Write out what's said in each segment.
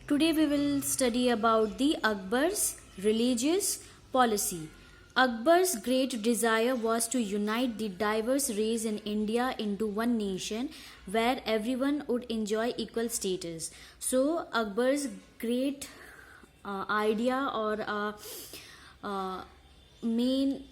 Today we will study about the Akbar's religious policy. Akbar's great desire was to unite the diverse race in India into one nation where everyone would enjoy equal status. So Akbar's great idea or main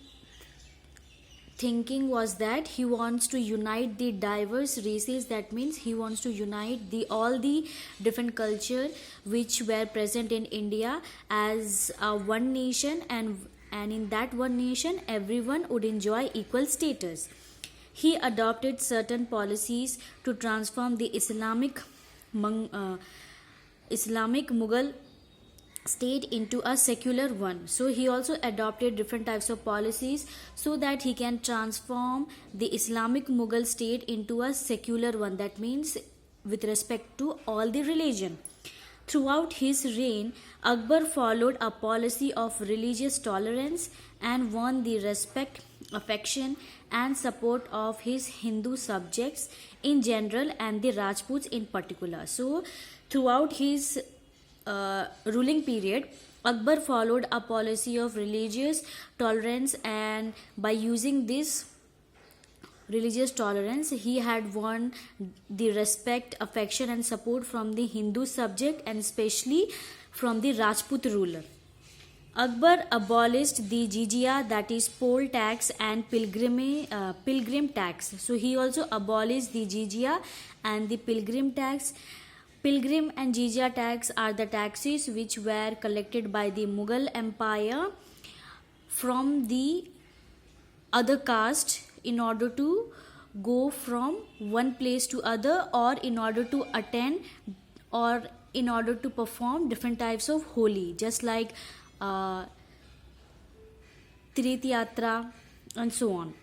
thinking was that he wants to unite the diverse races. That means he wants to unite the all the different culture which were present in India as one nation, and in that one nation everyone would enjoy equal status. He adopted certain policies to transform the Islamic Mughal state into a secular one. So he also adopted different types of policies so that he can transform the Islamic Mughal state into a secular one. That means with respect to all the religion. Throughout his reign, Akbar followed a policy of religious tolerance and won the respect, affection and support of his Hindu subjects in general and the Rajputs in particular. So throughout his ruling period, Akbar followed a policy of religious tolerance, and by using this religious tolerance he had won the respect, affection and support from the Hindu subject and especially from the Rajput ruler. Akbar abolished the jizya, that is poll tax, and pilgrim tax. So he also abolished the jizya and the pilgrim tax. Pilgrim and jizya tax are the taxes which were collected by the Mughal Empire from the other caste in order to go from one place to other, or in order to attend, or in order to perform different types of holi, just like Tirth Yatra and so on.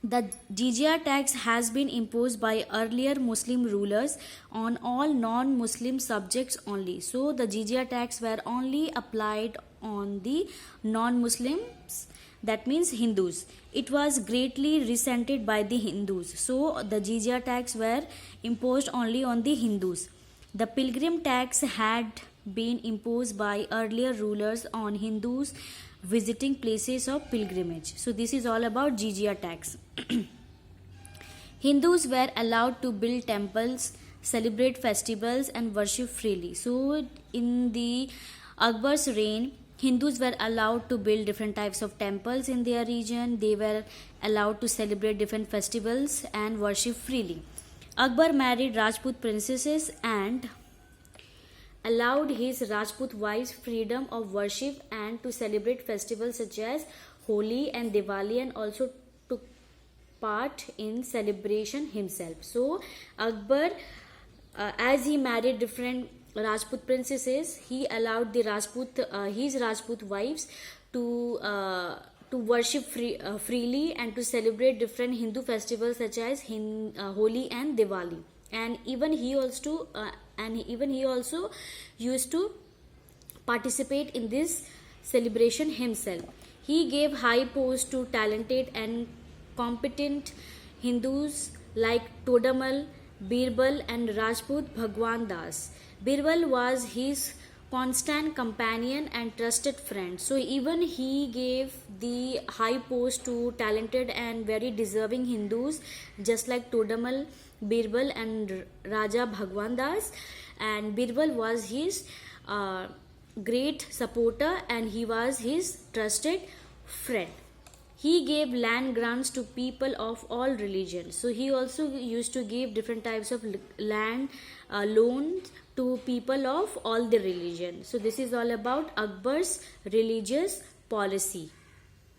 The jizya tax has been imposed by earlier Muslim rulers on all non-Muslim subjects only. So the jizya tax were only applied on the non-Muslims, that means Hindus. It was greatly resented by the Hindus. So the jizya tax were imposed only on the Hindus. The pilgrim tax had been imposed by earlier rulers on Hindus visiting places of pilgrimage. So this is all about jizya tax. Hindus were allowed to build temples, celebrate festivals and worship freely. So in the Akbar's reign, Hindus were allowed to build different types of temples in their region. They were allowed to celebrate different festivals and worship freely. Akbar married Rajput princesses and allowed his Rajput wives freedom of worship and to celebrate festivals such as Holi and Diwali, and also took part in celebration himself. So Akbar, as he married different Rajput princesses, he allowed the his Rajput wives to worship freely and to celebrate different Hindu festivals such as Holi and Diwali. And even he also used to participate in this celebration himself. He gave high post to talented and competent Hindus like Todamal, Birbal and Rajput Bhagwan Das. Birbal was his constant companion and trusted friend. So even he gave the high post to talented and very deserving Hindus just like Todamal, Birbal and Raja Bhagwan Das. And Birbal was his great supporter and he was his trusted friend. He gave land grants to people of all religions. So he also used to give different types of land loans to people of all the religion. So this is all about Akbar's religious policy.